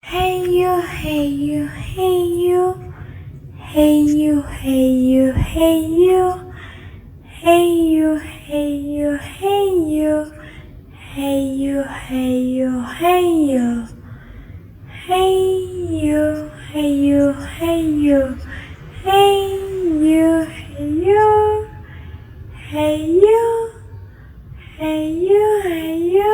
Hey you, hey you, hey you. Hey you, hey you, hey you. Hey you, hey you, hey you. Hey you, hey you, hey you. Hey you, hey you, hey you. Hey you, hey you. Hey you, hey you, hey you.